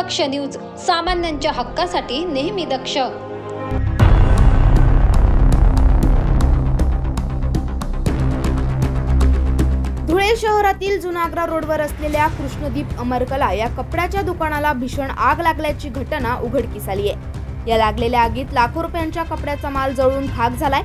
दक्ष news, सामान्यांच्या हक्कासाठी नेहमी दक्ष। धुळे शहरातील जुनागरा रोडवर असलेल्या कृष्णदीप अमरकला या कपड्याच्या दुकानाला भीषण आग लागल्याची घटना उघडकीस आली आहे। या लागलेल्या आगीत लाखो रुपयांच्या कपड्याचा माल जळून खाक झालाय।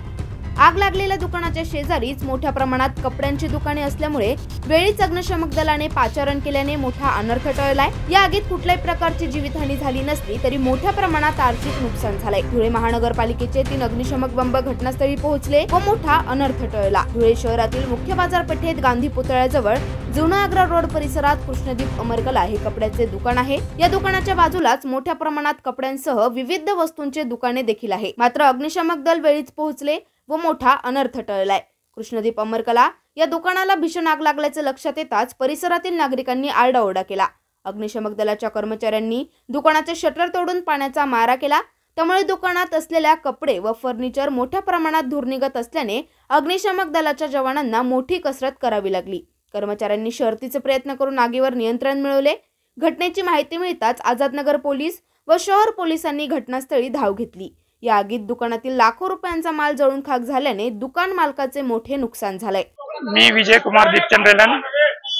आग लागलेल्या दुकानाच्या शेजारीच मोठ्या प्रमाणात कपड्यांची दुकाने असल्यामुळे वेळीच अग्निशमक दलाने पाचारण केल्याने मोठा अनर्थ टळलाय। या आगीत कुठल्याही प्रकारची जीवितहानी झाली नसली तरी मोठ्या प्रमाणात आर्थिक नुकसान झालंय। धुळे महानगरपालिकेचे 3 अग्निशमक बंब घटनास्थळी पोहोचले व मोठा अनर्थ टळला। धुळे शहरातील मुख्य बाजारपेठेत गांधी पुतळ्याजवळ जुनागरा रोड परिसरात कृष्णदीप अमरकला हे कपड्याचे दुकान आहे। या दुकानाच्या बाजूलाच मोठ्या प्रमाणात कपड्यांसह विविध वस्तूंचे दुकाने देखील आहे। मात्र अग्निशमक दल वेळीच पोहोचले व मोठा अनर्थ टळलाय। कृष्णदीप अमरकला या दुकानाला भीषण आग लागल्याचे लक्षात येताच परिसरातील नागरिकांनी आरडाओरडा केला। अग्निशमक दलाच्या कर्मचाऱ्यांनी दुकानाचे शटर तोडून पाण्याचा मारा केला। त्यामुळे दुकानात असलेल्या कपडे व फर्निचर मोठ्या प्रमाणात धूर निघत असल्याने अग्निशमक दलाच्या जवानांना मोठी कसरत करावी लागली। कर्मचाऱ्यांनी शर्थीचे प्रयत्न करून आगीवर नियंत्रण मिळवले। घटनेची माहिती मिळताच आझादनगर पोलीस व शहर पोलिसांनी घटनास्थळी धाव घेतली। या आगीत दुकानातील लाखो रुपयांचा माल जळून खाक झाल्याने दुकान मालकाचे मोठे नुकसान झाले। मी विजय कुमार दीपचंद्रलन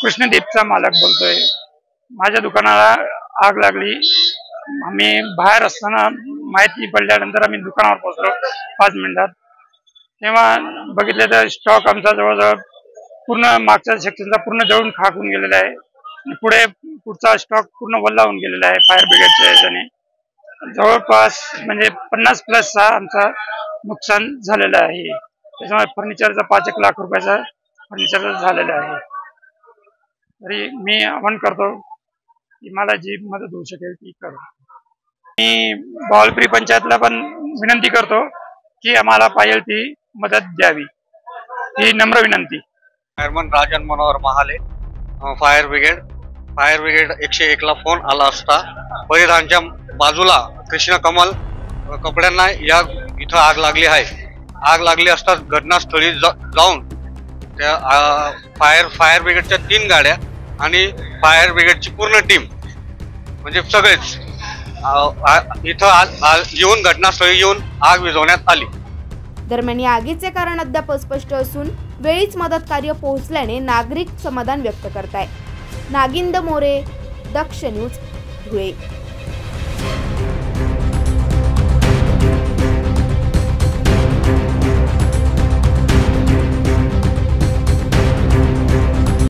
कृष्णदीपचा मालक बोलतोय। माझ्या दुकानाला आग लागली। आम्ही बाहेर असताना माहिती पडल्यानंतर आम्ही दुकानावर पोहोचलो 5 मिनिटात। तेव्हा बघितले तर स्टॉक आमचा जवळजवळ पूर्ण मागच्या सेक्शनचा पूर्ण जळून खाक होऊन गेलेला आहे। पुढचा स्टॉक पूर्ण वल्ला होऊन गेलेला आहे फायर ब्रिगेडच्या याच्याने। जवळपास म्हणजे 50+ आमचा नुकसान झालेला आहे। त्याच्यामुळे फर्निचरचा 5-1 लाख रुपयाचा फर्निचर झालेला आहे। तरी मी आवाहन करतो की मला जी मदत होऊ शकेल ती करू। मी बावलपुरी पंचायतला पण विनंती करतो की आम्हाला पाहिजे ती मदत द्यावी, ही नम्र विनंती। Fireman Rajan Manohar Mahale, fire brigade 101 ला फोन आला असता परिधानच्या बाजूला कृष्ण कमल कपड्यांना या इथं आग लागली आहे। आग लागली असता घटनास्थळी जाऊन त्या फायर ब्रिगेडच्या 3 गाड्या आणि फायर ब्रिगेडची पूर्ण टीम म्हणजे सगळेच इथं येऊन घटनास्थळी येऊन आग विझवण्यात आली। दरम्यान या आगीचे कारण अद्याप अस्पष्ट असून वेळीच मदत कार्य पोहोचल्याने नागरिक समाधान व्यक्त करतायत। नागिंद मोरे, दक्ष न्यूज, धुळे।